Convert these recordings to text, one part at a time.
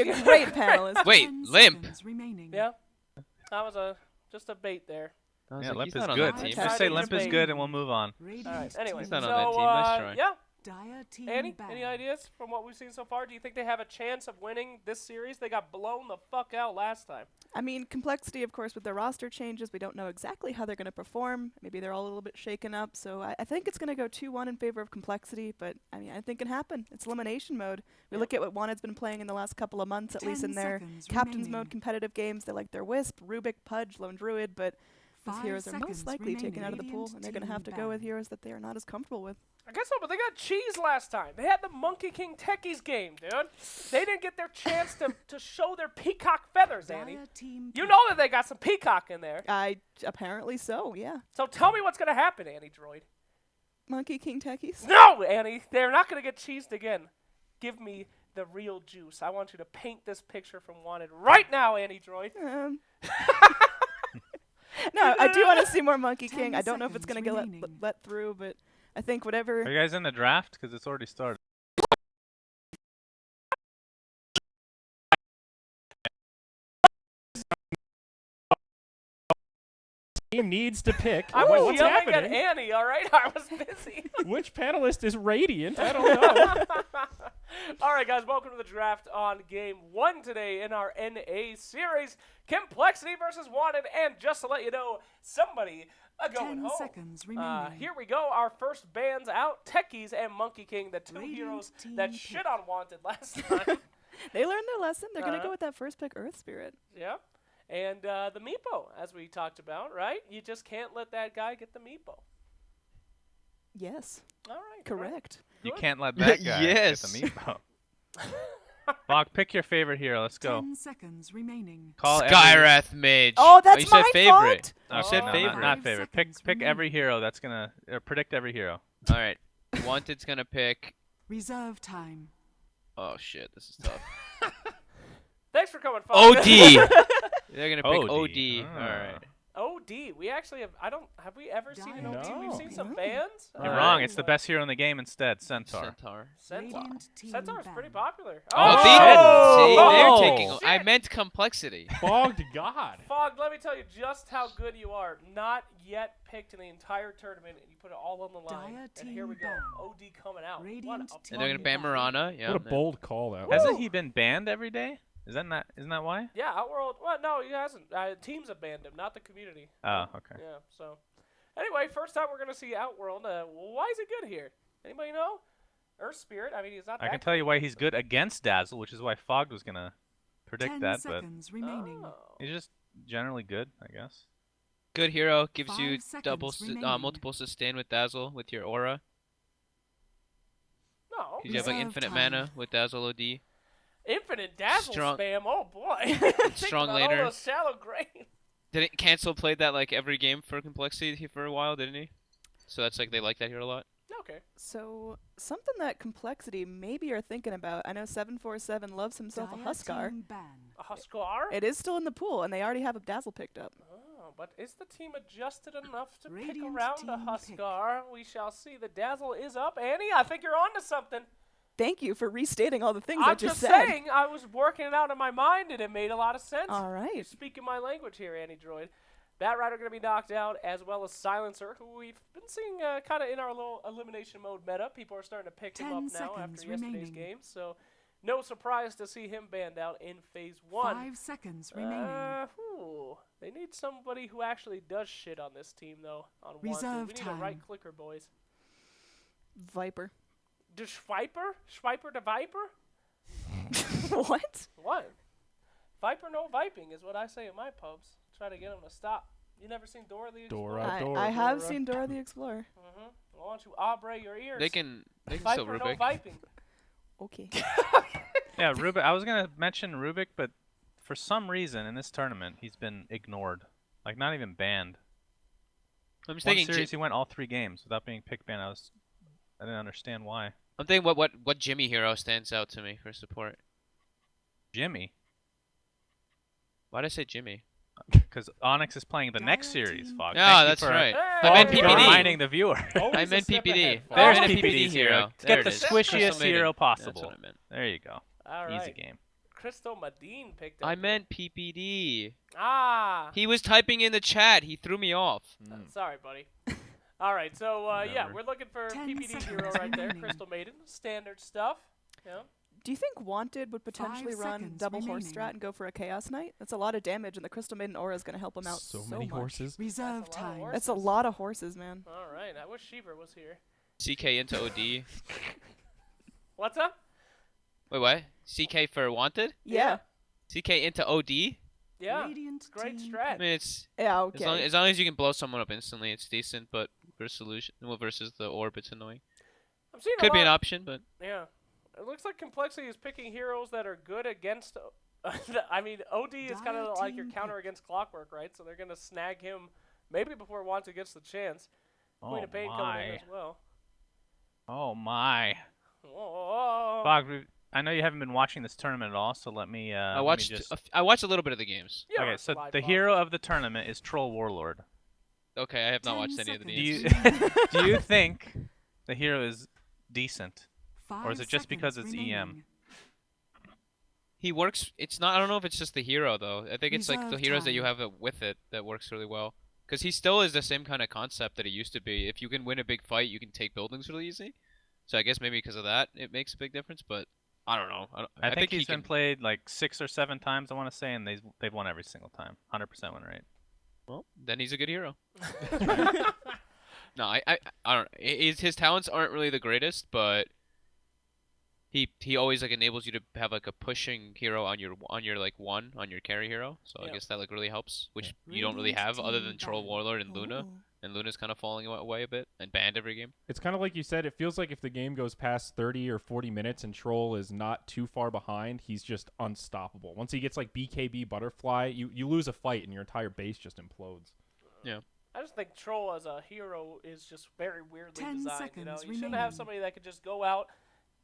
A great panelist. Wait, Limp. Yeah, that was just a bait there. Yeah, Limp he's is not on good. that team. Just say Limp is good and we'll move on. All right. Anyway, He's not so on that team. Nice try. yeah. Annie, any ideas from what we've seen so far? Do you think they have a chance of winning this series? They got blown the fuck out last time. I mean, complexity, of course, with their roster changes. We don't know exactly how they're going to perform. Maybe they're all a little bit shaken up. So I think it's going to go 2-1 in favor of complexity. But, I mean, I think it can happen. It's elimination mode. We look at what Wanted's been playing in the last couple of months, at least in their Captain's Mode competitive games. They like their Wisp, Rubik, Pudge, Lone Druid. But those heroes are most likely taken out of the pool. And they're going to have to go with heroes that they are not as comfortable with. I guess so, but they got cheese last time. They had the Monkey King Techies game, dude. They didn't get their chance to show their peacock feathers, Annie. You know that they got some peacock in there. Apparently so, yeah. So tell me what's going to happen, Annie Droid. Monkey King Techies? No, Annie. They're not going to get cheesed again. Give me the real juice. I want you to paint this picture from Wanted right now, Annie Droid. No, I do want to see more Monkey King. I don't know if it's going to get let through, but I think whatever. Are you guys in the draft? Because it's already started. Team needs to pick. I was What's yelling happening? at Annie, all right? I was busy. Which panelist is radiant? I don't know. All right, guys, welcome to the draft on Game 1 today in our NA series. Complexity versus Wanted, and just to let you know, somebody going home. 10 seconds remaining. Here we go, our first bands out, Techies and Monkey King, the two heroes that shit on Wanted last time. They learned their lesson. They're going to go with that first pick, Earth Spirit. Yeah. And the Meepo, as we talked about, right? You just can't let that guy get the Meepo. Yes. All right. Correct. You can't let that guy Yes. get the meatball. Bog, pick your favorite hero. Let's go. 10 seconds remaining. Call Skywrath Mage. Oh, that's you said my favorite. fault? You said no, favorite. not favorite. 5 Pick seconds every hero that's gonna predict every hero. All right. Wanted's gonna pick. Reserve time. Oh shit, this is tough. Thanks for coming, Fog. OD. They're gonna pick OD. Ah. All right. OD. We actually have we ever seen an OD? No. We've seen some bands. You're wrong. It's the best hero in the game instead. Centaur. Centaur. Radiant team Centaur's pretty ban. popular. Oh, shit. see, Oh. they're taking. Shit. I meant complexity. Fogged God. Fog, let me tell you just how good you are. Not yet picked in the entire tournament, and you put it all on the line. Dire And here we team go. ban. OD coming out. Radiant What a team And they're gonna ban ban. Mirana. Yeah. What a bold call that was. Hasn't he been banned every day? Isn't that why? Yeah, Outworld. Well, no, he hasn't. Teams have banned him, not the community. Oh, okay. Yeah. So, anyway, first time we're gonna see Outworld. Why is he good here? Anybody know? Earth Spirit. I mean, he's not. I can tell you why he's good against Dazzle, which is why Fogged was gonna predict 10 that, but seconds remaining. Oh. he's just generally good, I guess. Good hero gives 5 you seconds remaining. multiple sustain with Dazzle with your aura. No. 'Cause you have like Reserve infinite time. mana with Dazzle OD. Infinite dazzle Strong- spam. Oh boy. Think strong about all laner. those shallow grain. Didn't Cancel played that like every game for complexity for a while, didn't he? So that's like they like that hero a lot. Okay. So, something that Complexity maybe are thinking about. I know 747 loves himself a Dire Huskar. team ban. A Huskar. It is still in the pool, and they already have a Dazzle picked up. Oh, but is the team adjusted enough to pick Radiant around a team Huskar? We shall see. The dazzle is up. Annie, I think you're onto something. Thank you for restating all the things I I'm just just said. saying, I was working it out in my mind, and it made a lot of sense. All right. You're speaking my language here, Annie Droid. Bat Rider going to be knocked out, as well as Silencer, who we've been seeing kind of in our little elimination mode meta. People are starting to pick him 10 up now seconds after yesterday's remaining. game, so no surprise to see him banned out in Phase 1. 5 seconds remaining. They need somebody who actually does shit on this team, though. On Reserve Wanted. We need a time. right clicker, boys. Viper. The Schwiper? Schwiper the Viper? What? What? Viper no viping is what I say in my pubs. Try to get them to stop. You never seen Dora the Explorer? Dora. I have seen Dora the Explorer. Mm-hmm. Why don't you abre your ears? They can still Viper no Rubik. viping. Okay. Yeah, Rubik. I was gonna mention Rubik, but for some reason in this tournament he's been ignored. Like not even banned. I'm just One thinking. series he went all 3 games without being pick banned. I didn't understand why. I'm thinking what Jimmy hero stands out to me for support. Jimmy, Why'd I say Jimmy? because Onyx is playing the next Dire series. team Fog. Yeah, Thank you that's for- right. Hey! I meant for PPD. reminding the viewer. Always I a meant step PPD. ahead, Fog. There's I meant PPD's hero. There Get it the is. squishiest Crystal Maiden. hero That's possible. what I meant. There you go. All right. Easy game. Crystal Medine picked up. I meant PPD. Ah. He was typing in the chat. He threw me off. Sorry, buddy. All right, so yeah, Whatever. we're looking for 10 PPD seconds hero right there, remaining. Crystal Maiden, standard stuff. Yeah. Do you think Wanted would potentially 5 run seconds double horse remaining. strat and go for a Chaos Knight? That's a lot of damage, and the Crystal Maiden aura is going to help him out So so many much. horses. Reserve That's a lot of time. horses. That's a lot of horses, man. All right, I wish Sheever was here. CK into OD. What's up? Wait, what? CK for Wanted? Yeah. CK into OD? Yeah. Radiant Great team strat. I mean, it's Yeah, okay. as long as you can blow someone up instantly, it's decent. But versus the orb, it's annoying. I'm seeing Could a be an lot. option, but Yeah. It looks like Complexity is picking heroes that are good against. I mean, OD is kind of Dire like your team counter pick. against Clockwork, right? So they're gonna snag him maybe before Wanted gets the chance. Queen Oh of Pain coming in my. as well. Oh my. Oh. Bog, I know you haven't been watching this tournament at all, so let me. I watched I watched a little bit of the games. Yeah, Okay, it's so live the vlog. hero of the tournament is Troll Warlord. Okay, I have not 10 watched any of the seconds games. Do you think the hero is decent? 5 is it just because seconds it's EM? remaining. He works. It's not. I don't know if it's just the hero though. I think it's like the Reserve heroes that you time. have with it that works really well. Because he still is the same kind of concept that he used to be. If you can win a big fight, you can take buildings really easy. So I guess maybe because of that, it makes a big difference. But I don't know. I think he he's been can. played like 6 or 7 times, I want to say, and they've won every single time. 100% win rate. Well, then he's a good hero. No, I don't. His talents aren't really the greatest, but he always like enables you to have like a pushing hero on your carry hero. So Yeah. I guess that like really helps, which you don't really Radiant have other team than Troll banned. Warlord and Luna. Ooh. And Luna's kind of falling away a bit and banned every game. It's kind of like you said. It feels like if the game goes past 30 or 40 minutes and Troll is not too far behind, he's just unstoppable. Once he gets like BKB Butterfly, you lose a fight and your entire base just implodes. I just think Troll as a hero is just very weirdly 10 designed. You know, seconds you shouldn't have remaining. somebody that could just go out,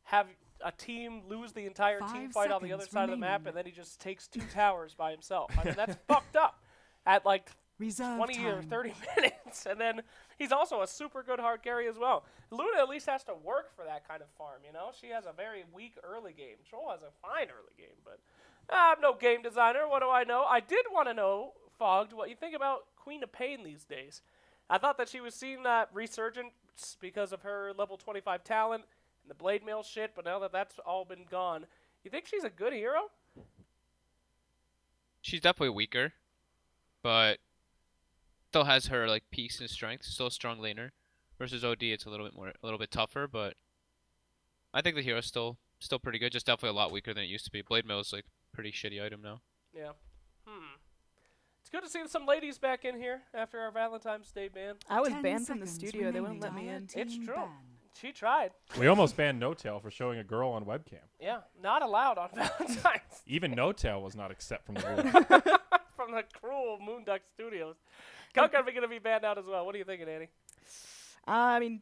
have a team lose the entire team 5 fight on the other seconds side of the map, remaining. and then he just takes 2 towers by himself. I mean, that's fucked up. At like Reserve 20 or time. 30 minutes, and then he's also a super good hard carry as well. Luna at least has to work for that kind of farm, you know? She has a very weak early game. Troll has a fine early game, but I'm no game designer. What do I know? I did want to know, Fogged, what you think about Queen of Pain these days. I thought that she was seeing that resurgence because of her level 25 talent and the blade mail shit, but now that that's all been gone, you think she's a good hero? She's definitely weaker, but still has her like peaks and strength. Still a strong laner. Versus OD, it's a little bit tougher, but I think the hero's still pretty good. Just definitely a lot weaker than it used to be. Blade mail is like pretty shitty item now. Yeah. It's good to see some ladies back in here after our Valentine's Day ban. I was 10 banned from the seconds studio. They wouldn't let remaining. me in. Dire It's team true. ban. She tried. We almost banned No Tail for showing a girl on webcam. Yeah, not allowed on Valentine's. Even No Tail was not accept from the rule. From the cruel Moonduck Studios. Kunkka going to be banned out as well. What are you thinking, Annie? I mean,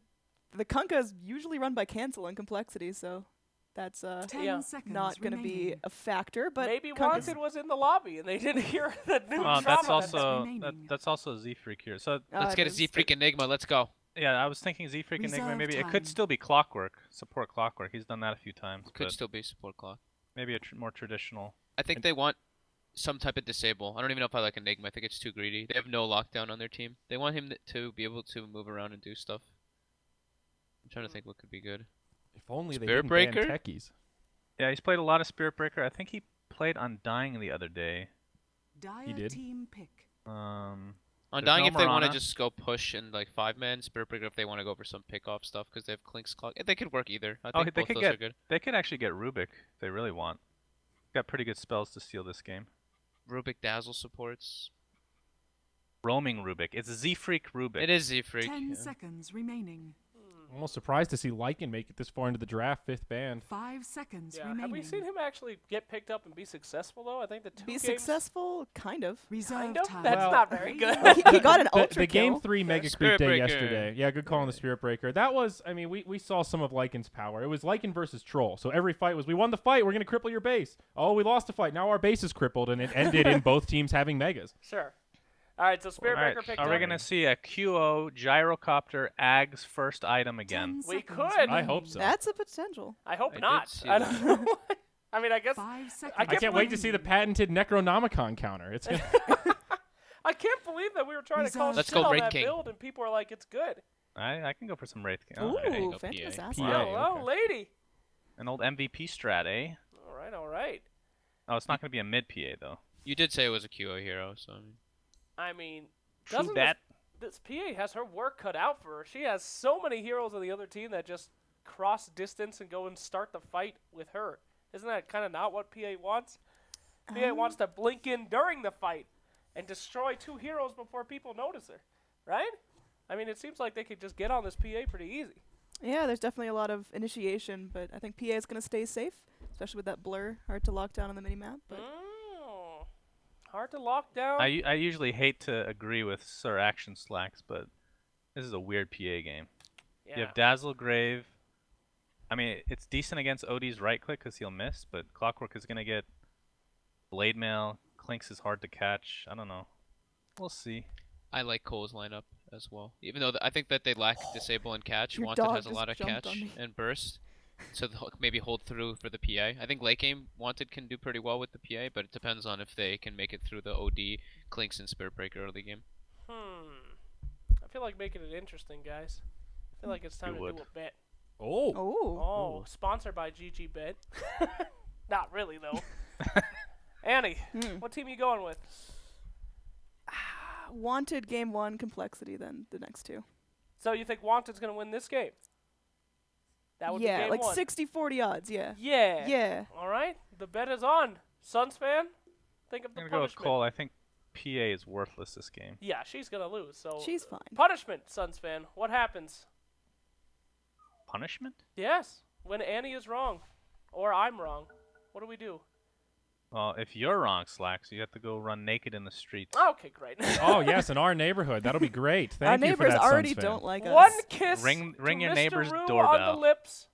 the Kunkka is usually run by Cancel and Complexity, so that's 10 Yeah. seconds not going to be remaining. a factor. But Maybe Kunkka's- Wanted was in the lobby and they didn't hear the new Well, trauma. that's also remaining. that's also a Z Freak here. So Oh, Let's it get a is. Z Freak Enigma. Let's go. yeah, I was thinking Z Freak Enigma. Reserve Maybe it time. could still be Clockwork. Support Clockwork. He's done that a few times. Could but still be support clock. maybe a more traditional. I think they want some type of disable. I don't even know if I like Enigma. I think it's too greedy. They have no lockdown on their team. They want him to be able to move around and do stuff. I'm trying to think what could be good. If only they Spirit didn't ban Breaker? techies. Yeah, he's played a lot of Spirit Breaker. I think he played Undying the other day. Dire did. team pick. Undying no if they want to Mirana. just go push in like 5-man. Spirit Breaker if they want to go for some pick-off stuff because they have Clink's Clock. They could work either. I Oh, think they both could those are get good. they could actually get Rubik if they really want. Got pretty good spells to steal this game. Rubik Dazzle supports. Roaming Rubik. It's Z Freak Rubik. It is Z Freak. 10 Yeah. seconds remaining. Almost surprised to see Lycan make it this far into the draft, 5th ban. 5 seconds Yeah. remaining. Have we seen him actually get picked up and be successful, though? I think the 2 Be games... successful, kind of. Reserve Kind of? time. That's Well- not very good. He got an The ultra game kill. 3 Mega Spirit Creep Day Breaker. yesterday. Yeah, good call on the Spirit Breaker. That was, I mean, we saw some of Lycan's power. It was Lycan versus Troll. So every fight was, we won the fight, we're going to cripple your base. Oh, we lost the fight, now our base is crippled, and it ended in both teams having Megas. Sure. All right, so Spirit All right. Breaker picked Are up. we gonna see a QO Gyrocopter Ag's first item again? 10 We seconds could. I remaining. hope so. That's a potential. I hope I did not. see I that. don't know. I mean, I guess 5 seconds. I I can't wait to see the patented Necronomicon counter. It's gonna I can't believe that we were trying to call Let's shit go on Wraith that King. build, and people are like, it's good. I can go for some Wraith King. Ooh, Oh, there you go, Phantom PA. Assassin. PA. Hello, okay. lady. an old MVP strat, eh? All right, all right. Oh, it's not going to be a mid PA, though. You did say it was a QO hero, so I mean, True doesn't that. this PA has her work cut out for her. She has so many heroes on the other team that just cross distance and go and start the fight with her. Isn't that kind of not what PA wants? PA wants to blink in during the fight and destroy 2 heroes before people notice her, right? I mean, it seems like they could just get on this PA pretty easy. Yeah, there's definitely a lot of initiation, but I think PA is going to stay safe, especially with that blur. Hard to lock down on the minimap. But Oh, hard to lock down. I usually hate to agree with Sir Action Slacks, but this is a weird PA game. yeah. You have Dazzle Grave. I mean, it's decent against OD's right click because he'll miss, but Clockwork is going to get Blade Mail. Clinks is hard to catch. I don't know. We'll see. I like Cole's lineup as well. Even though I think that they lack disable and catch. Your Wanted dog has a just lot of jumped catch on me. and burst, so they'll maybe hold through for the PA. I think late game Wanted can do pretty well with the PA, but it depends on if they can make it through the OD, Clinks, and Spirit Breaker early game. I feel like making it interesting, guys. I feel like it's time to would. do a bet. Oh. oh, Oh, sponsored by GG Bet. Not really, though. Annie, what team are you going with? Wanted game 1, complexity, then the next 2. So you think Wanted's going to win this game? That would be Yeah, game like 1. 60-40 odds, yeah. Yeah. Yeah. All right. The bet is on. Suns fan, think of I'm the going to go with punishment. Cole. I think PA is worthless this game. Yeah, she's going to lose. So She's fine. punishment, Suns fan. What happens? Punishment? Yes, when Annie is wrong, or I'm wrong. What do we do? Well, if you're wrong, Slacks, you have to go run naked in the streets. Okay, great. Oh yes, in our neighborhood. That'll be great. Thank Our you for neighbors that, already Suns fan. don't like One us. kiss Ring to your Mr. neighbor's Rue on doorbell. the lips.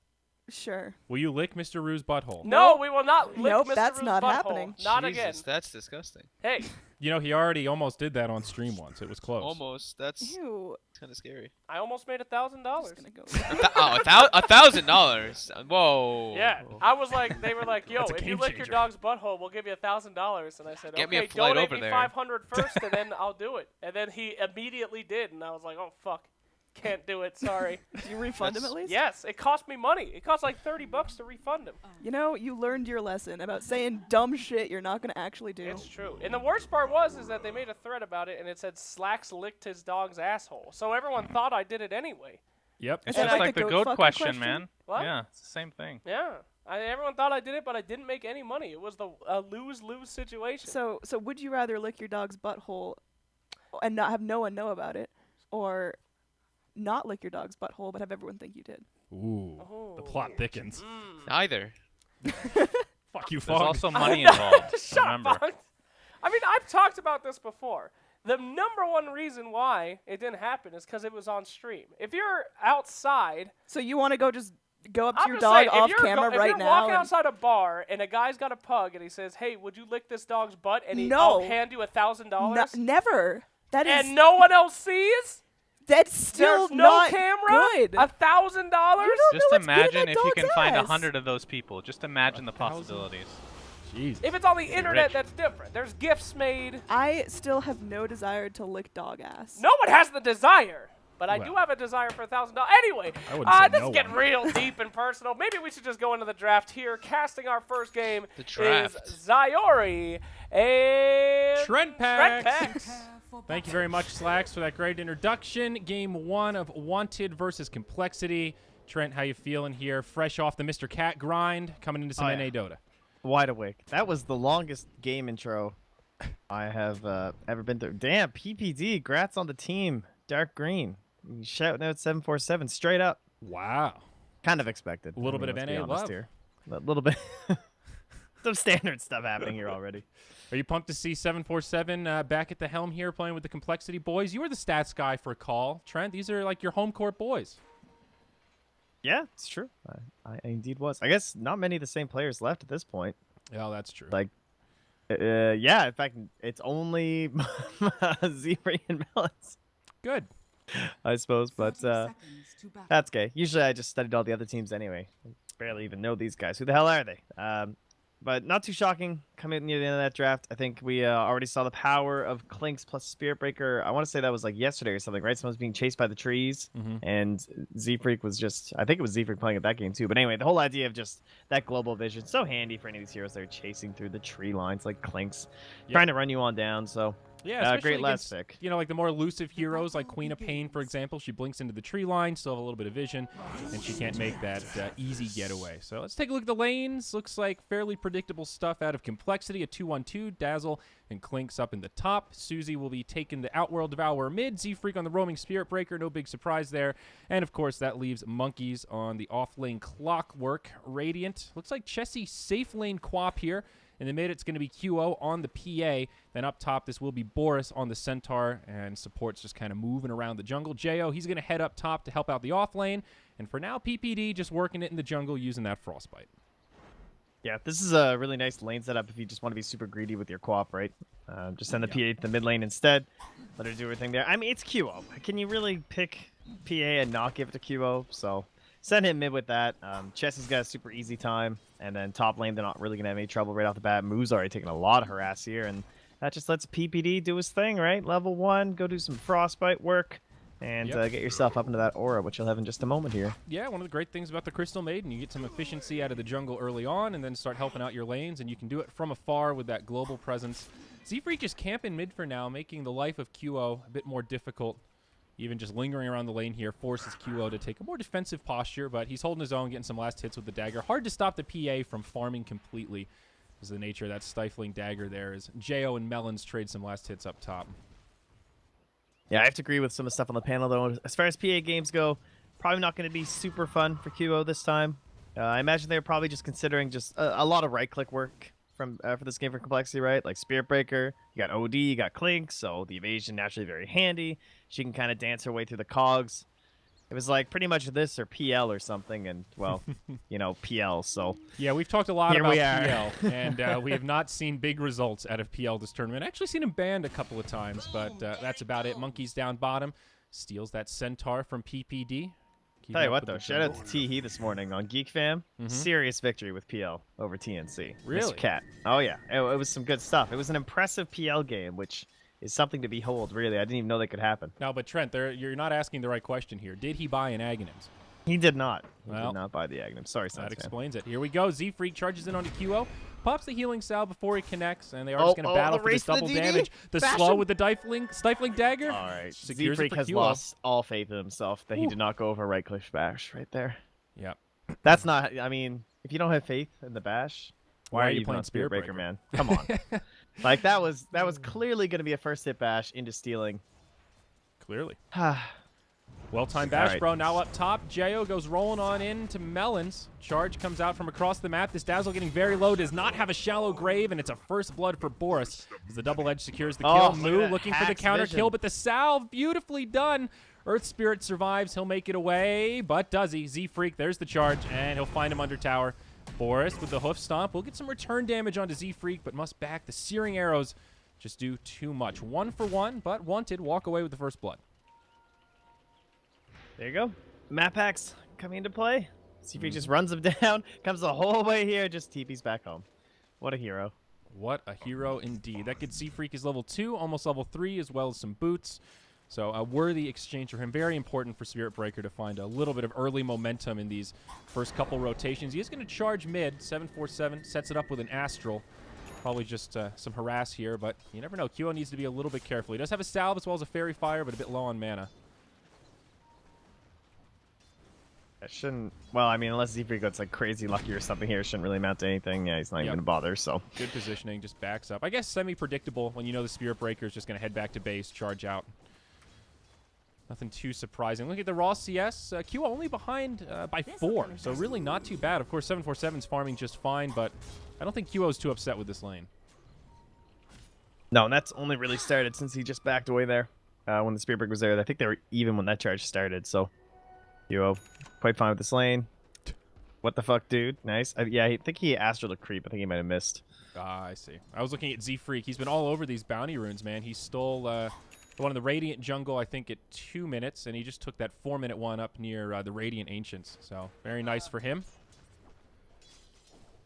Sure. Will you lick Mr. Rue's butthole? No, we will not lick Nope, Mr. that's Rue's not butthole. happening. Not Jesus, again. that's disgusting. Hey, You know, he already almost did that on stream once. It was close. Almost. That's Ew. kind of scary. I almost made $1,000. Just gonna go. $1,000. Whoa. Yeah, I was like, they were like, yo, That's a if you game lick your changer. dog's butthole, we'll give you $1,000. And I said, Get me okay, a flight donate over me there. $500 first, and then I'll do it. And then he immediately did, and I was like, oh fuck, can't do it. Sorry. Do you refund him at least? Yes, it cost me money. It cost like $30 to refund him. You know, you learned your lesson about saying dumb shit you're not gonna actually do. It's true. And the worst part is that they made a thread about it, and it said Slacks licked his dog's asshole. So everyone thought I did it anyway. Yep. It's that just like like the the goat goat fucking question, question? man. What? Yeah, it's the same thing. Yeah. Everyone thought I did it, but I didn't make any money. It was a lose-lose situation. So would you rather lick your dog's butthole and not have no one know about it, or not lick your dog's butthole but have everyone think you did? Ooh. The plot thickens. Neither. Fuck you, There's Fog. also money involved. Shut remember. up. I mean, I've talked about this before. The number one reason why it didn't happen is because it was on stream. If you're outside, So you want to just go up to I'm your just dog saying, if off you're camera if right you're now? walking and- outside a bar and a guy's got a pug and he says, "Hey, would you lick this dog's butt?" and No. I'll hand you $1,000, No, never. That is. and no one else sees. That's still There's no not camera. good. $1,000. You don't Just know what's good in imagine that if you can dog's find ass. 100 of those people. Just imagine the 1,000? possibilities. Jesus. If it's on the internet, rich. that's different. There's gifts made. I still have no desire to lick dog ass. No one has the desire, but I do Well. have a desire for $1,000. Anyway, I wouldn't say this no is getting one. real deep and personal. Maybe we should just go into the draft here. Casting our first game The draft. is Zyori and Trent Trent Pax. Pax. Prepare for Thank you battle. very much, Slacks, for that great introduction. Game 1 of Wanted versus Complexity. Trent, how you feeling here? Fresh off the Mr. Cat grind, coming into some Oh, yeah. NA Dota. Wide awake. That was the longest game intro I have ever been through. Damn, PPD, grats on the team. Dark green. Shouting out 747 straight up. Wow. Kind of expected. A little bit of let's be NA honest love. here. A little bit. Some standard stuff happening here already. Are you pumped to see 747 back at the helm here playing with the Complexity boys? You were the stats guy for a call, Trent. These are like your home court boys. Yeah, it's true. I indeed was. I guess not many of the same players left at this point. Yeah, that's true. Like, yeah, in fact, it's only Zebra and Melons, Good. I suppose. But 30 seconds to battle. that's okay. Usually I just studied all the other teams anyway. I barely even know these guys. Who the hell are they? but not too shocking coming near the end of that draft. I think we already saw the power of Clinks plus Spirit Breaker. I want to say that was like yesterday or something, right? Someone's being chased by the trees, and Z-Freak was just, I think it was Z-Freak playing at that game too. But anyway, the whole idea of just that global vision, so handy for any of these heroes that are chasing through the tree lines like Clinks, trying to run you on down. So Yeah, especially great last against, pick. you know, like the more elusive heroes like Queen of Pain, for example. She blinks into the tree line, still have a little bit of vision, and she can't make that easy getaway. So let's take a look at the lanes. Looks like fairly predictable stuff out of Complexity. A 2-1-2, Dazzle and Clinks up in the top. Susie will be taking the Outworld Devourer mid. Z-Freak on the Roaming Spirit Breaker, no big surprise there. And of course, that leaves Monkeys on the off-lane Clockwork. Radiant. Looks like Chessie safe lane Quap here. In the mid, it's going to be QO on the PA. Then up top, this will be Boris on the Centaur, and support's just kind of moving around the jungle. Jo, he's going to head up top to help out the off lane. And for now, PPD just working it in the jungle using that Frostbite. Yeah, this is a really nice lane setup if you just want to be super greedy with your co-op, right? Just send the PA to the mid lane instead. Let her do her thing there. I mean, it's QO. Can you really pick PA and not give it to QO? So send him mid with that. Chessie's got a super easy time. And then top lane, they're not really going to have any trouble right off the bat. Moo's already taking a lot of harass here. And that just lets PPD do his thing, right? Level 1, go do some Frostbite work. And get yourself up into that aura, which you'll have in just a moment here. Yeah, one of the great things about the Crystal Maiden, you get some efficiency out of the jungle early on and then start helping out your lanes, and you can do it from afar with that global presence. Z-Freak is camping mid for now, making the life of QO a bit more difficult. Even just lingering around the lane here forces QO to take a more defensive posture, but he's holding his own, getting some last hits with the dagger. Hard to stop the PA from farming completely, is the nature of that stifling dagger there, as Jo and Melons trade some last hits up top. Yeah, I have to agree with some of the stuff on the panel, though. As far as PA games go, probably not going to be super fun for QO this time. I imagine they're probably just considering just a lot of right-click work for this game for Complexity, right? Like Spirit Breaker, you got OD, you got Clink, so the evasion naturally very handy. She can kind of dance her way through the cogs. It was like pretty much this or PL or something, and, well, you know, PL, so... Yeah, we've talked a lot Here about we are. PL, and we have not seen big results out of PL this tournament. Actually seen him banned a couple of times, but that's about it. Monkeys down bottom, steals that Centaur from PPD. Tell you what, though, shout out to T-He this morning on Geek Fam. Serious victory with PL over TNC. Really? Mr. Cat. Oh, yeah. It was some good stuff. It was an impressive PL game, which is something to behold, really. I didn't even know that could happen. No, but Trent, you're not asking the right question here. Did he buy an Aghanims? He did not. He Well, did not buy the Aghanim. Sorry, That Sons fan. explains it. Here we go. Z-Freak charges in onto QO. Pops the healing salve before he connects, and they are just going to battle the for this race to the double DD? damage. The Bash slow him. with the stifling dagger. All right. Secures it Z-Freak for has QO. lost all faith in himself that he did not go over right cliff bash right there. Yep. That's not, I mean, if you don't have faith in the bash, why are you playing playing Spirit Spirit Breaker, Breaker? man? Come on. Like, that was clearly going to be a first hit bash into stealing. Clearly. Ah, Well-timed bash, right. bro. Now up top, Jo goes rolling on into Melons. Charge comes out from across the map. This Dazzle getting very low, does not have a shallow grave, and it's a first blood for Boris. As the double edge secures the kill. Oh, look at Moo that looking for the Hack's counter vision. kill, but the salve, beautifully done. Earth Spirit survives. He'll make it away, but does he? Z-Freak, there's the charge, and he'll find him under tower. Boris with the hoof stomp. We'll get some return damage onto Z-Freak, but must back. The searing arrows just do too much. 1 for 1, but wanted. Walk away with the first blood. there you go. Map hacks coming into play. Z-Freak just runs him down, comes the whole way here, just TP's back home. What a hero. What a hero indeed. That kid Z-Freak is level 2, almost level 3, as well as some boots. So a worthy exchange for him. Very important for Spirit Breaker to find a little bit of early momentum in these first couple rotations. He is going to charge mid. 747 sets it up with an Astral. Probably just some harass here, but you never know. QO needs to be a little bit careful. He does have a salve as well as a Fairy Fire, but a bit low on mana. That shouldn't, well, I mean, unless Z-Freak gets like crazy lucky or something here, it shouldn't really amount to anything. Yeah, he's not even Yep. going to bother, so. Good positioning, just backs up. I guess semi-predictable when you know the Spirit Breaker is just going to head back to base, charge out. Nothing too surprising. Look at the raw CS. QO only behind by 4, so really not too bad. Of course, 747's farming just fine, but I don't think QO is too upset with this lane. No, and that's only really started since he just backed away there when the Spirit Breaker was there. I think they were even when that charge started, so. Duo, quite fine with this lane. What the fuck, dude? Nice. Yeah, I think he Astral to creep. I think he might have missed. Ah, I see. I was looking at Z-Freak. He's been all over these bounty runes, man. He stole one of the Radiant Jungle, I think, at 2 minutes, and he just took that 4-minute one up near the Radiant Ancients. So, very nice for him.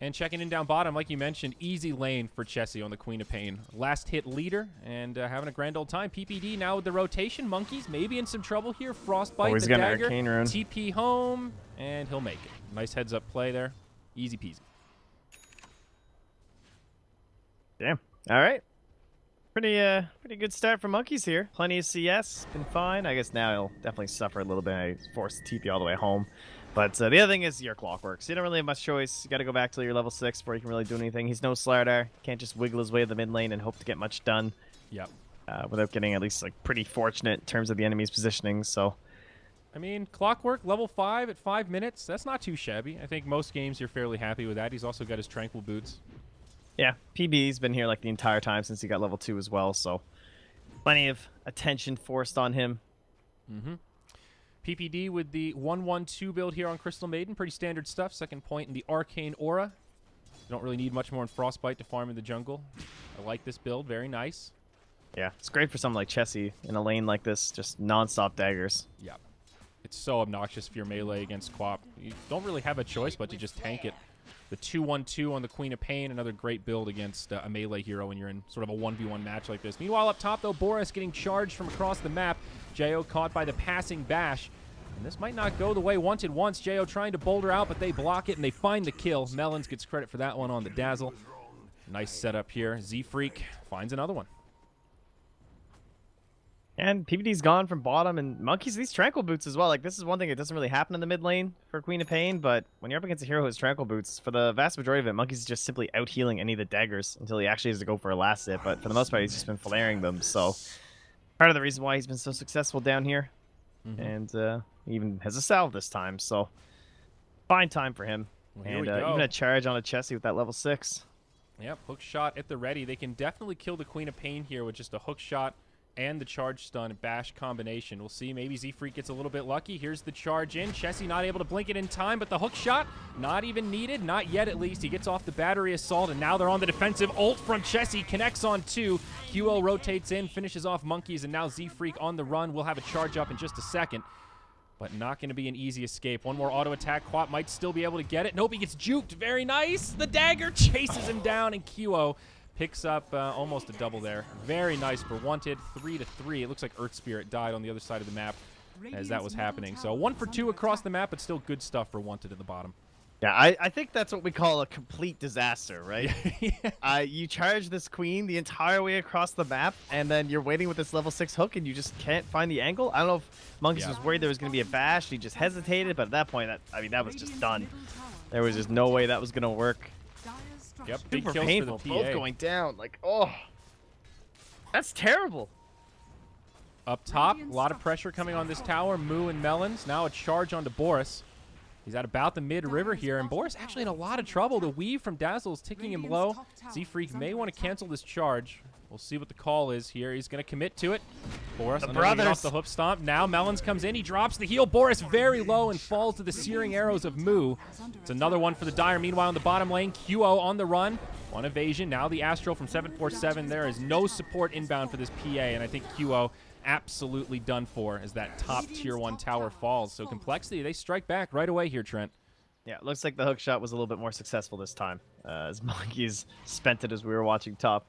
And checking in down bottom, like you mentioned, easy lane for Chessie on the Queen of Pain. Last hit leader and having a grand old time. PPD now with the rotation. Monkeys maybe in some trouble here. Frostbite, He's the got an dagger. arcane rune. TP home, and he'll make it. Nice heads-up play there. Easy peasy. Damn. All right. Pretty good start for Monkeys here. Plenty of CS. Been fine. I guess now he'll definitely suffer a little bit. He's forced to TP all the way home. But the other thing is your clockwork. So you don't really have much choice. You got to go back till you're level 6 before you can really do anything. He's no Slardar. Can't just wiggle his way to the mid lane and hope to get much done. Yep. Without getting at least like pretty fortunate in terms of the enemy's positioning. So I mean, clockwork, level 5 at 5 minutes. That's not too shabby. I think most games you're fairly happy with that. He's also got his tranquil boots. yeah, PB's been here like the entire time since he got level 2 as well. So plenty of attention forced on him. Mm-hmm. PPD with the 1-1-2 build here on Crystal Maiden. Pretty standard stuff. Second point in the Arcane Aura. You don't really need much more in Frostbite to farm in the jungle. I like this build. Very nice. Yeah, it's great for someone like Chessie in a lane like this. Just non-stop daggers. Yeah. It's so obnoxious if you're melee against Quap. You don't really have a choice but to just tank it. The 2-1-2 on the Queen of Pain, another great build against a melee hero when you're in sort of a 1v1 match like this. Meanwhile, up top, though, Boris getting charged from across the map. Jo caught by the passing bash. And this might not go the way wanted once. Jo trying to boulder out, but they block it, and they find the kill. Melons gets credit for that one on the Dazzle. Nice setup here. Z-Freak finds another one. And PBD's gone from bottom, and Monkeys, these Tranquil Boots as well. Like, this is one thing that doesn't really happen in the mid lane for Queen of Pain, but when you're up against a hero who has Tranquil Boots, for the vast majority of it, Monkeys is just simply out-healing any of the daggers until he actually has to go for a last hit, but for the most part, he's just been flaring them, so part of the reason why he's been so successful down here. And he even has a salve this time, so fine time for him. Well, here And we go. even a charge on a Chessie with that level 6. Yep, hook shot at the ready. They can definitely kill the Queen of Pain here with just a hook shot and the charge stun bash combination. We'll see. Maybe Z-Freak gets a little bit lucky. Here's the charge in. Chessie not able to blink it in time, but the hook shot not even needed. Not yet, at least. He gets off the battery assault, and now they're on the defensive. Ult from Chessie connects on 2. QO rotates in, finishes off Monkeys, and now Z-Freak on the run. We'll have a charge up in just a second, but not going to be an easy escape. One more auto attack. Quap might still be able to get it. Nope, he gets juked. Very nice. The dagger chases him down, and QO picks up almost a double there. Very nice for Wanted. 3-3. It looks like Earth Spirit died on the other side of the map as that was happening. So 1 for 2 across the map, but still good stuff for Wanted at the bottom. Yeah, I think that's what we call a complete disaster, right? You charge this queen the entire way across the map, and then you're waiting with this level 6 hook, and you just can't find the angle. I don't know if Monkeys was worried there was going to be a bash. He just hesitated, but at that point, that was just done. There was just no way that was going to work. Yep, big Super kills painful, for the both PA. going down. Like, oh, that's terrible. Up top, a lot of pressure coming on this tower. Moo and Melons. Now a charge onto Boris. He's at about the mid-river here, and Boris actually in a lot of trouble. The weave from Dazzle is ticking him low. Z-Freak may want to cancel this charge. We'll see what the call is here. He's going to commit to it. Boris brothers. off the hook stomp. Now Melons comes in. He drops the heal. Boris very low and falls to the searing arrows of Moo. It's another one for the Dire. Meanwhile, in the bottom lane, QO on the run. One evasion. Now the Astral from 747. There is no support inbound for this PA, and I think QO absolutely done for as that top tier 1 tower falls. So Complexity, they strike back right away here, Trent. Yeah, it looks like the hook shot was a little bit more successful this time, as Monkeys spent it as we were watching top,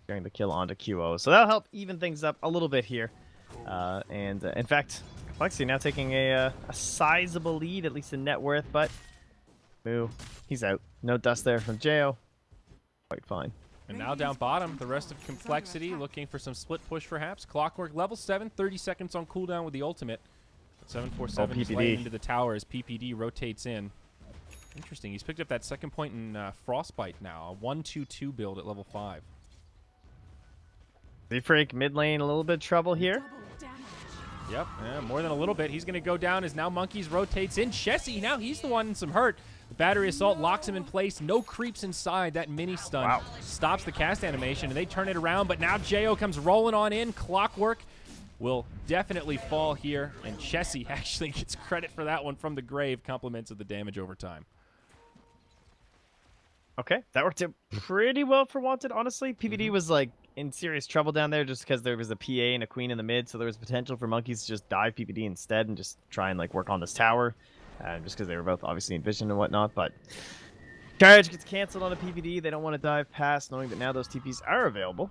getting the kill onto QO. So that'll help even things up a little bit here. In fact, Complexity now taking a sizable lead, at least in net worth, but Moo, he's out. No dust there from Jo. Quite fine. And now down bottom, the rest of Complexity looking for some split push perhaps. Clockwork level 7, 30 seconds on cooldown with the ultimate. But 747 is laying into the tower as PPD rotates in. Interesting, he's picked up that second point in Frostbite now. A 1-2-2 build at level 5. Z-Freak mid lane, a little bit of trouble here. Yep, yeah, more than a little bit. He's going to go down as now Monkeys rotates in. Chessie, now he's the one in some hurt. The battery assault locks him in place. No creeps inside. That mini stun stops the cast animation, and they turn it around. But now Jo comes rolling on in. Clockwork will definitely fall here, and Chessie actually gets credit for that one from the grave. Compliments of the damage over time. Okay, that worked out pretty well for Wanted, honestly. PVD was like in serious trouble down there just because there was a PA and a queen in the mid, so there was potential for Monkeys to just dive PVD instead and just try and like work on this tower, just because they were both obviously in vision and whatnot. But Charge gets canceled on a PVD. They don't want to dive past, knowing that now those TPs are available.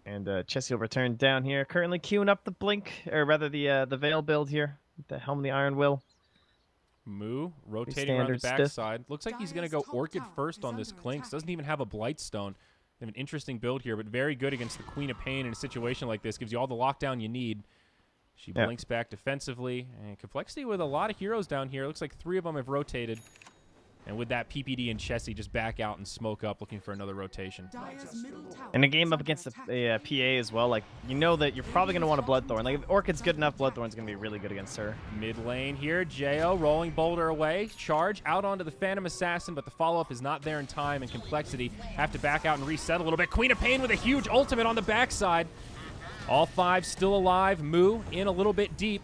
And Chessie will return down here. Currently queuing up the Blink, or rather the Veil build here. The Helm of the Iron Will. Moo rotating around the standard stiff. backside. Looks like he's going to go Orchid first on this Clinks. Doesn't even have a Blightstone. They have an interesting build here, but very good against the Queen of Pain in a situation like this. Gives you all the lockdown you need. She blinks back defensively. And Complexity with a lot of heroes down here. Looks like 3 of them have rotated. And with that, PPD and Chessie just back out and smoke up, looking for another rotation. In a game up against the PA as well, like, you know that you're probably going to want a Bloodthorn. Like, if Orchid's good enough, Bloodthorn's going to be really good against her. Mid lane here, Jo rolling Boulder away. Charge out onto the Phantom Assassin, but the follow-up is not there in time, and Complexity have to back out and reset a little bit. Queen of Pain with a huge ultimate on the backside. All 5 still alive. Moo in a little bit deep.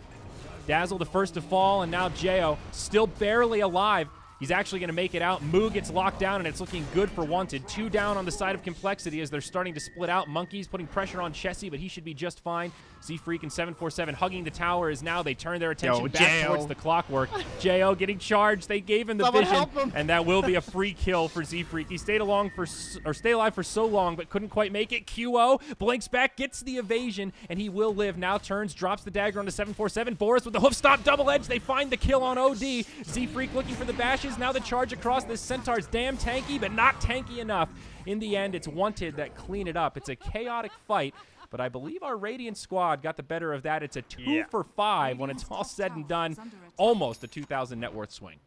Dazzle the first to fall, and now Jo still barely alive. He's actually going to make it out. Moo gets locked down, and it's looking good for Wanted. 2 down on the side of Complexity as they're starting to split out. Monkey's putting pressure on Chessie, but he should be just fine. Z-Freak and 747 hugging the tower as now they turn their attention back towards the Clockwork. Jo getting charged. They gave him the vision, and that will be a free kill for Z-Freak. He stayed alive for so long, but couldn't quite make it. QO blinks back, gets the evasion, and he will live. Now turns, drops the dagger onto 747. Boris with the hoof stop, double edge. They find the kill on OD. Z-Freak looking for the bashes. Now the charge across. This Centaur's damn tanky, but not tanky enough. In the end, it's Wanted that clean it up. It's a chaotic fight, but I believe our Radiant squad got the better of that. It's a 2 for 5 when it's all said and done. Almost a 2,000 net worth swing.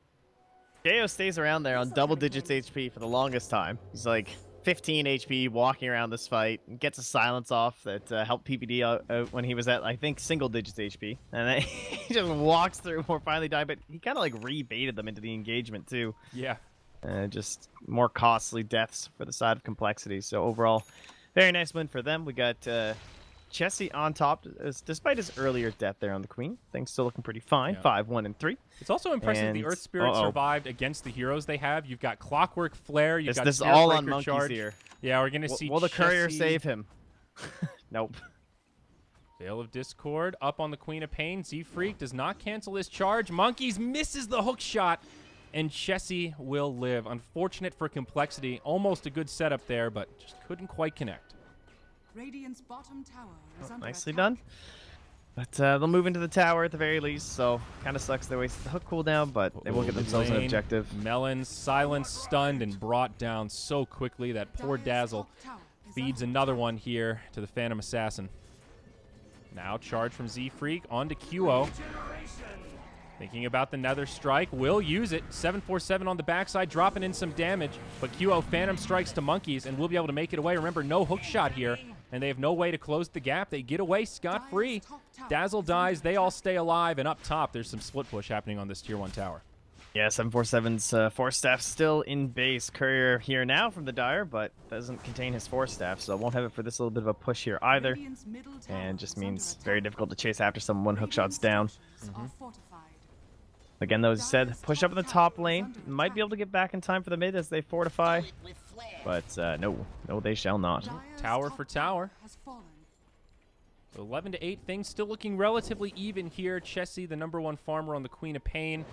Jo stays around there on double digits HP for the longest time. He's like 15 HP walking around this fight. Gets a silence off that helped PPD out when he was at, I think, single digits HP. And then he just walks through or finally died, but he kind of like rebaited them into the engagement too. Yeah. Just more costly deaths for the side of Complexity. So overall, very nice win for them. We got Chessie on top, despite his earlier death there on the Queen. Things still looking pretty fine. Yeah. 5, 1, and 3. It's also impressive And- the Earth Spirit survived against the heroes they have. You've got Clockwork Flare. You've got This is Spirit all on Breaker Monkeys charge. here. Yeah, we're going to see Will the courier Chessie- save him? Nope. Veil of Discord up on the Queen of Pain. Z-Freak does not cancel his charge. Monkeys misses the hook shot, and Chessie will live. Unfortunate for Complexity. Almost a good setup there, but just couldn't quite connect. Radiant's bottom tower is under Nicely attack. done. But they'll move into the tower at the very least, so kind of sucks they wasted the hook cooldown, but they will get themselves an Lane, objective. Melons silenced, stunned, and brought down so quickly. That poor Dire's Dazzle top tower is feeds under another one here to the Phantom Assassin. Now charge from Z-Freak onto QO. Thinking about the Nether Strike, will use it. 747 on the backside, dropping in some damage. But QO Phantom strikes to Monkeys, and we'll be able to make it away. Remember, no hook shot here, and they have no way to close the gap. They get away scot-free. Dazzle dies, they all stay alive, and up top, there's some split push happening on this Tier 1 tower. Yeah, 747's Force Staff still in base. Courier here now from the Dire, but doesn't contain his Force Staff, so won't have it for this little bit of a push here either. Radiant's middle tower And just is under means attack. very difficult to chase after someone hook shots down. Radiant's are fortified. Again, though, as I said, push up in the top lane. Might be able to get back in time for the mid as they fortify. But no, they shall not. Dire's Tower top for tower. has fallen. So 11 to 8, things still looking relatively even here. Chessie, the #1 farmer on the Queen of Pain.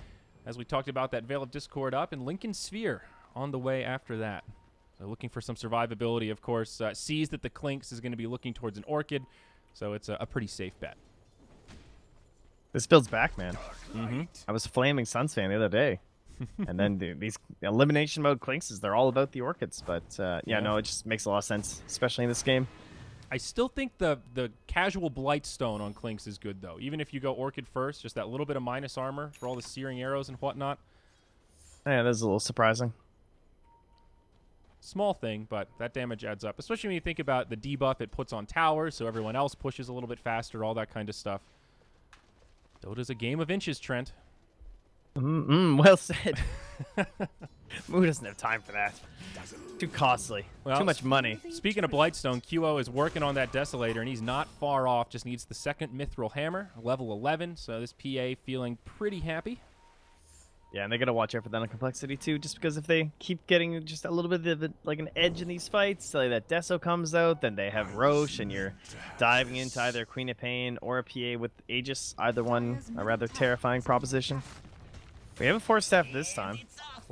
As we talked about, that Veil of Discord up, and Lincoln Sphere on the way after that. So looking for some survivability, of course. Sees that the Clinks is going to be looking towards an Orchid, so it's a pretty safe bet. This build's back, man. Mm-hmm. I was flaming Suns fan the other day. And then these elimination mode Clinks, they're all about the Orchids. But yeah, no, it just makes a lot of sense, especially in this game. I still think the casual Blightstone on Clinks is good, though. Even if you go Orchid first, just that little bit of minus armor for all the searing arrows and whatnot. Yeah, that's a little surprising. Small thing, but that damage adds up. Especially when you think about the debuff it puts on towers, so everyone else pushes a little bit faster, all that kind of stuff. Dota's a game of inches, Trent. Well said. Moo doesn't have time for that. Too costly. Well, Too much money. Speaking of Blightstone, QO is working on that Desolator, and he's not far off. Just needs the second Mithril Hammer, level 11. So this PA feeling pretty happy. Yeah, and they gotta watch out for that on Complexity too, just because if they keep getting just a little bit of like an edge in these fights, say that Deso comes out, then they have Roche, and you're diving into either Queen of Pain or a PA with Aegis, either one a rather terrifying proposition. We have a Force Staff this time.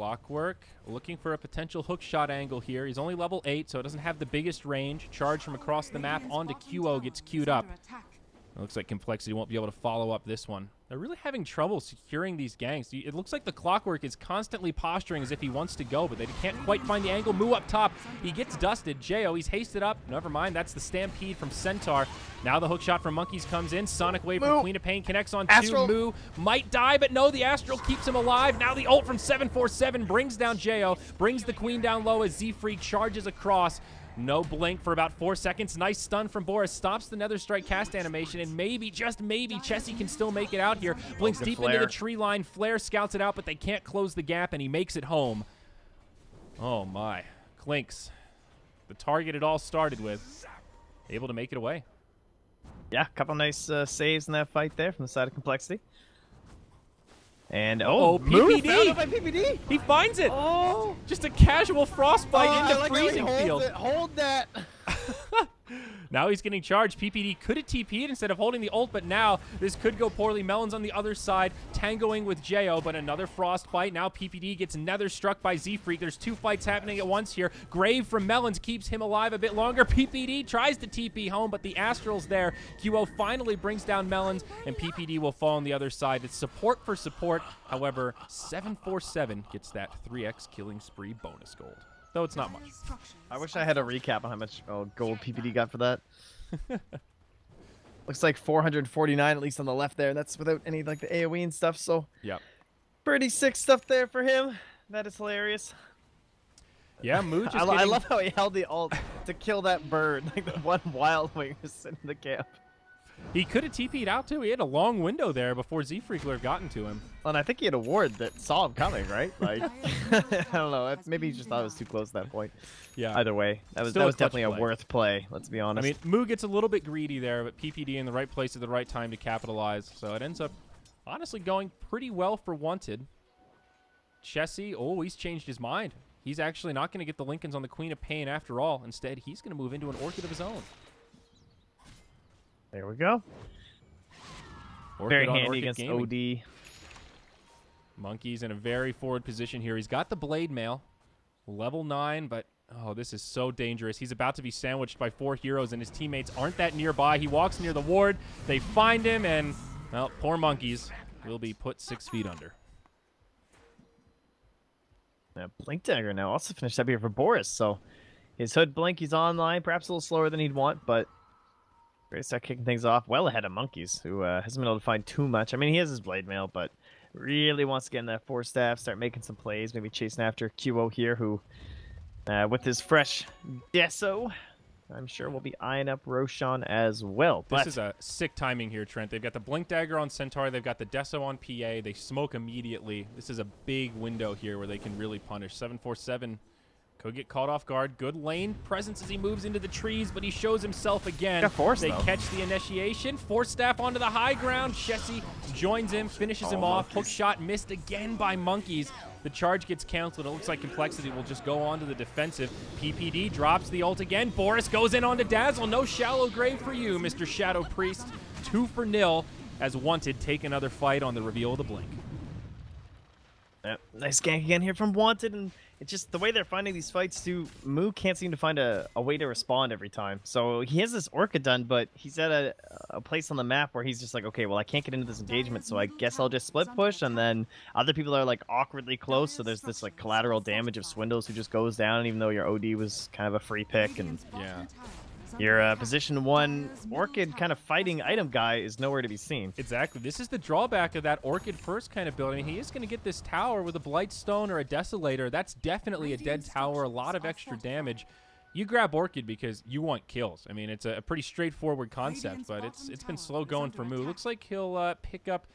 Clockwork looking for a potential hook shot angle here. He's only level 8, so it doesn't have the biggest range. Charge from across the map onto QO gets queued up. It looks like Complexity won't be able to follow up this one. They're really having trouble securing these ganks. It looks like the Clockwork is constantly posturing as if he wants to go, but they can't quite find the angle. Moo up top. He gets dusted. Jo, he's hasted up. Never mind. That's the Stampede from Centaur. Now the hook shot from Monkeys comes in. Sonic Wave from Queen of Pain connects on Astral. 2. Moo might die, but no, the Astral keeps him alive. Now the ult from 747 brings down Jo, brings the Queen down low as Z-Freak charges across. No blink for about 4 seconds. Nice stun from Boris. Stops the Nether Strike cast animation, and maybe, just maybe, Chessie can still make it out here. Blinks deep into the tree line. Flare scouts it out, but they can't close the gap, and he makes it home. Oh, my. Clinks, the target it all started with, able to make it away. Yeah, a couple nice saves in that fight there from the side of Complexity. And PPD! Found it by PPD! He finds it! Oh! Just a casual frostbite into I like how he freezing holds field. it. Hold that! Now he's getting charged. PPD could have TP'd instead of holding the ult, but now this could go poorly. Melon's on the other side, tangoing with Jo, but another frostbite. Now PPD gets nether struck by Z-Freak. There's 2 fights happening at once here. Grave from Melons keeps him alive a bit longer. PPD tries to TP home, but the Astral's there. QO finally brings down Melons, and PPD will fall on the other side. It's support for support. However, 747 gets that 3x killing spree bonus gold. Though it's not much. I wish I had a recap on how much gold PPD got for that. Looks like 449 at least on the left there. That's without any like the AoE and stuff. So Yeah. pretty sick stuff there for him. That is hilarious. Yeah, Moo just I love how he held the ult to kill that bird. Like the one wild wing was sitting in the camp. He could have TP'd out too. He had a long window there before Z-Freak would have gotten to him. And I think he had a ward that saw him coming, right? Like, I don't know. Maybe he just thought it was too close at that point. Yeah. Either way, that was Still a clutch definitely play. a worth play. Let's be I honest. mean, Moo gets a little bit greedy there, but PPD in the right place at the right time to capitalize. So it ends up honestly going pretty well for Wanted. Chessie, he's changed his mind. He's actually not going to get the Lincolns on the Queen of Pain after all. Instead, he's going to move into an Orchid of his own. There we go. Orchid Very on handy Orchid against Gaming. OD. Monkey's in a very forward position here. He's got the Blade Mail, level 9, but this is so dangerous. He's about to be sandwiched by 4 heroes, and his teammates aren't that nearby. He walks near the ward. They find him, and, well, poor Monkeys will be put 6 feet under. Blink Dagger now also finished up here for Boris. So his Hood Blink, he's online, perhaps a little slower than he'd want, but ready to start kicking things off well ahead of Monkeys, who hasn't been able to find too much. I mean, he has his Blade Mail, but really wants to get in that 4-staff, start making some plays, maybe chasing after QO here, who, with his fresh Deso, I'm sure we'll be eyeing up Roshan as well. This is a sick timing here, Trent. They've got the Blink Dagger on Centaur. They've got the Deso on PA. They smoke immediately. This is a big window here where they can really punish. 747 could get caught off guard. Good lane presence as he moves into the trees, but he shows himself again. Got force, they though. catch the initiation. Force staff onto the high ground. Chessie joins him, finishes him off. Hook shot missed again by Monkeys. The charge gets canceled. It looks like Complexity will just go on to the defensive. PPD drops the ult again. Boris goes in onto Dazzle. No shallow grave for you, Mr. Shadow Priest. 2-0 as Wanted take another fight on the reveal of the Blink. Yep. Nice gank again here from Wanted, and it's just the way they're finding these fights too. Moo can't seem to find a way to respond every time. So he has this Orca done, but he's at a place on the map where he's just like, okay, well, I can't get into this engagement, so I guess I'll just split push, and then other people are like awkwardly close, so there's this like collateral damage of Swindles who just goes down, even though your OD was kind of a free pick, and Yeah. your position 1 Orchid kind of fighting item guy is nowhere to be seen. Exactly. This is the drawback of that Orchid first kind of build. I mean, he is going to get this tower with a Blightstone or a Desolator. That's definitely a dead tower, a lot of extra damage. You grab Orchid because you want kills. I mean, it's a pretty straightforward concept, but it's been slow going for Moo. Looks like he'll pick up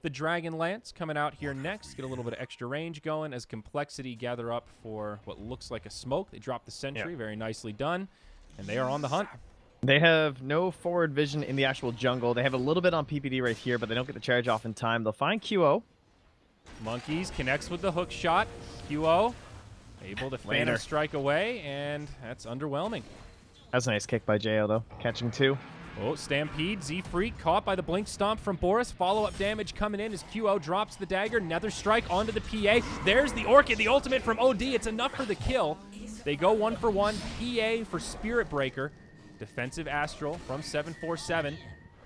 the Dragon Lance coming out here next. Get a little bit of extra range going as Complexity gather up for what looks like a smoke. They drop the Sentry. Very nicely done. And they are on the hunt. They have no forward vision in the actual jungle. They have a little bit on PPD right here, but they don't get the charge off in time. They'll find QO. Monkeys connects with the hook shot. QO able to Phantom Strike away, and that's underwhelming. That's a nice kick by Jo, though. Catching 2. Oh, Stampede, Z-Freak caught by the Blink Stomp from Boris. Follow-up damage coming in as QO drops the dagger. Nether Strike onto the PA. There's the Orchid, the ultimate from OD. It's enough for the kill. They go 1 for 1. PA for Spirit Breaker. Defensive Astral from 747.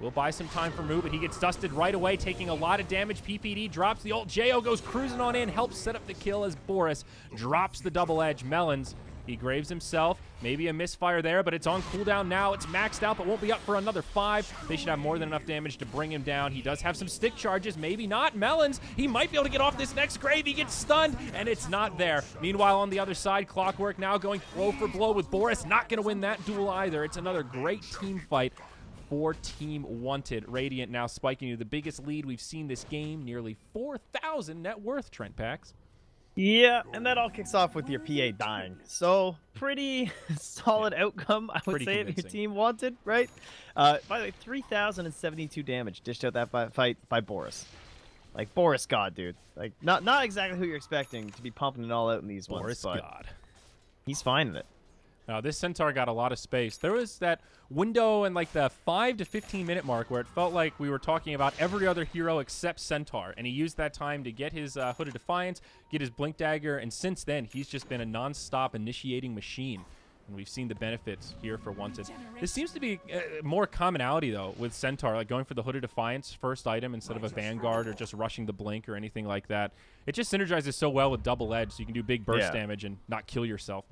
We'll buy some time for Moo, but he gets dusted right away, taking a lot of damage. PPD drops the ult. Jo goes cruising on in, helps set up the kill as Boris drops the double edge. Melons, he graves himself. Maybe a misfire there, but it's on cooldown now. It's maxed out, but won't be up for another 5. They should have more than enough damage to bring him down. He does have some stick charges, maybe not. Melons, he might be able to get off this next grave. He gets stunned, and it's not there. Meanwhile, on the other side, Clockwork now going blow for blow with Boris. Not going to win that duel either. It's another great team fight for Team Wanted. Radiant now spiking to the biggest lead we've seen this game, nearly 4,000 net worth, Trent Pax. Yeah, and that all kicks off with your PA dying. So, pretty solid outcome, I would Pretty say, if your convincing. team wanted, right? By the way, 3,072 damage dished out that fight by Boris. Like, Boris God, dude. Like, not exactly who you're expecting to be pumping it all out in these Boris ones, but God. he's fine in it. Now, this Centaur got a lot of space. There was that window in like the 5 to 15 minute mark where it felt like we were talking about every other hero except Centaur, and he used that time to get his Hood of Defiance, get his Blink Dagger, and since then, he's just been a non-stop initiating machine. And we've seen the benefits here for Wanted. This seems to be more commonality, though, with Centaur, like going for the Hood of Defiance first item instead of a Vanguard or just rushing the Blink or anything like that. It just synergizes so well with Double Edge, so you can do big burst damage and not kill yourself.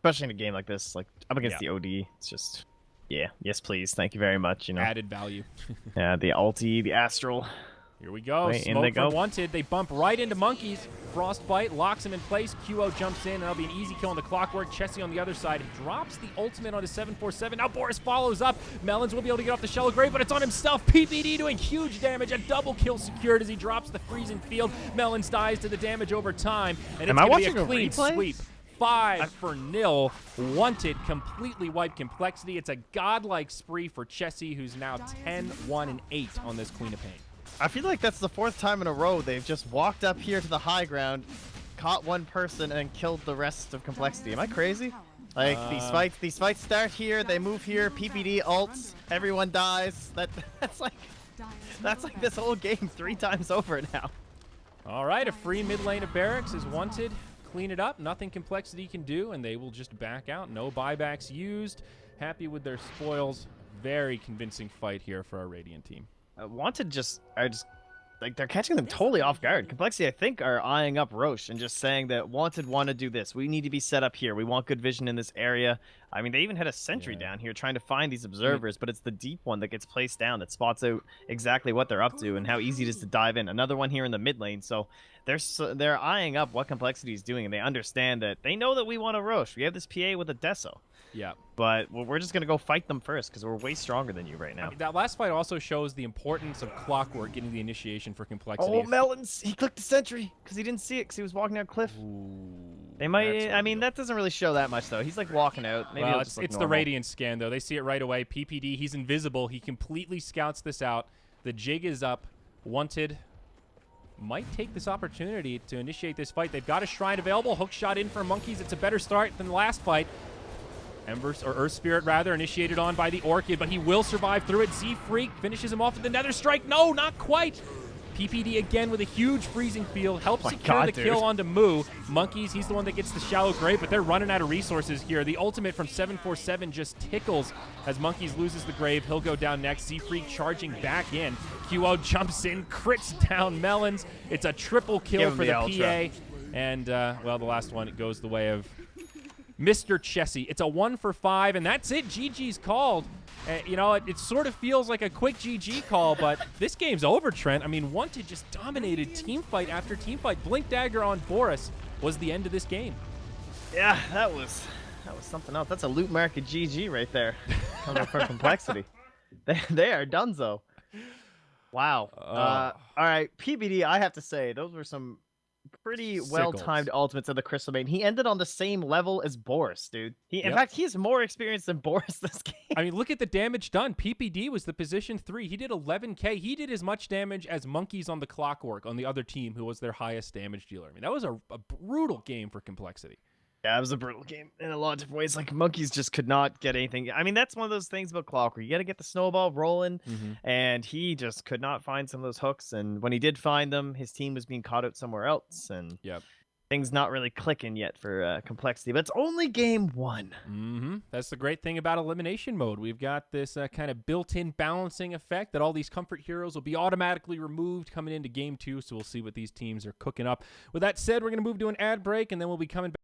Especially in a game like this, like up against the OD, it's just, yeah, yes please, thank you very much, you know. Added value. Yeah, the ulti, the Astral. Here we go. Right, in Smoke they from go. Wanted. They bump right into Monkeys. Frostbite locks him in place. QO jumps in, and that'll be an easy kill on the Clockwork. Chessie on the other side drops the ultimate onto 747. Now Boris follows up. Melons will be able to get off the Shallow Grave, but it's on himself. PPD doing huge damage. A double kill secured as he drops the freezing field. Melons dies to the damage over time, and Am it's I going to be watching a a clean replay? sweep. 5-0. Wanted completely wiped Complexity. It's a godlike spree for Chessie, who's now 10-1-8 on this Queen of Pain. I feel like that's the 4th time in a row they've just walked up here to the high ground, caught one person, and killed the rest of Complexity. Am I crazy? Like, these fights start here, they move here, PPD ults, everyone dies. That's like this whole game 3 times over now. All right, a free mid lane of Barracks is Wanted. Clean it up. Nothing Complexity can do, and they will just back out. No buybacks used. Happy with their spoils. Very convincing fight here for our Radiant team. Wanted are just like they're catching them totally off guard. Complexity, I think, are eyeing up Roche and just saying that Wanted want to do this. We need to be set up here. We want good vision in this area. I mean, they even had a sentry down here trying to find these observers, but it's the deep one that gets placed down that spots out exactly what they're up to and how easy it is to dive in. Another one here in the mid lane. So they're eyeing up what Complexity is doing, and they understand that they know that we want a Roche. We have this PA with a Deso. Yeah. But we're just going to go fight them first because we're way stronger than you right now. I mean, that last fight also shows the importance of Clockwork getting the initiation for Complexity. Oh, Melons! He clicked the sentry because he didn't see it because he was walking down a cliff. They might. I mean, that doesn't really show that much though. He's like walking out. Maybe Well, it'll just look it's the normal. Radiant scan, though. They see it right away. PPD, he's invisible. He completely scouts this out. The jig is up. Wanted might take this opportunity to initiate this fight. They've got a Shrine available. Hook shot in for Monkeys. It's a better start than the last fight. Embers, or Earth Spirit rather, initiated on by the Orchid, but he will survive through it. Z-Freak finishes him off with the Nether Strike. No, not quite. PPD again with a huge freezing field. Helps My secure God, the dude. kill onto Moo. Monkeys, he's the one that gets the Shallow Grave, but they're running out of resources here. The ultimate from 747 just tickles as Monkeys loses the Grave. He'll go down next. Z-Freak charging back in. QO jumps in, crits down Melons. It's a triple kill Give him for the the ultra. PA. And, well, the last one, it goes the way of Mr. Chessie. It's a 1 for 5, and that's it. GG's called. You know, it sort of feels like a quick GG call, but this game's over, Trent. I mean, Wanted just dominated team fight after team fight. Blink Dagger on Boris was the end of this game. Yeah, that was something else. That's a loot market GG right there. Coming for Complexity. They are donezo. Wow. All right, PBD, I have to say, those were some pretty well-timed ultimates of the Crystal Maiden. He ended on the same level as Boris, dude. In fact, he has more experience than Boris this game. I mean, look at the damage done. PPD was the position 3. He did 11k. He did as much damage as Monkeys on the Clockwork on the other team, who was their highest damage dealer. I mean, that was a brutal game for Complexity. Yeah, it was a brutal game in a lot of different ways. Like, Monkeys just could not get anything. I mean, that's one of those things about Clock where you got to get the snowball rolling, and he just could not find some of those hooks. And when he did find them, his team was being caught out somewhere else, and Yep. things not really clicking yet for Complexity. But it's only game 1. That's the great thing about elimination mode. We've got this kind of built-in balancing effect that all these comfort heroes will be automatically removed coming into game 2, so we'll see what these teams are cooking up. With that said, we're going to move to an ad break, and then we'll be coming back.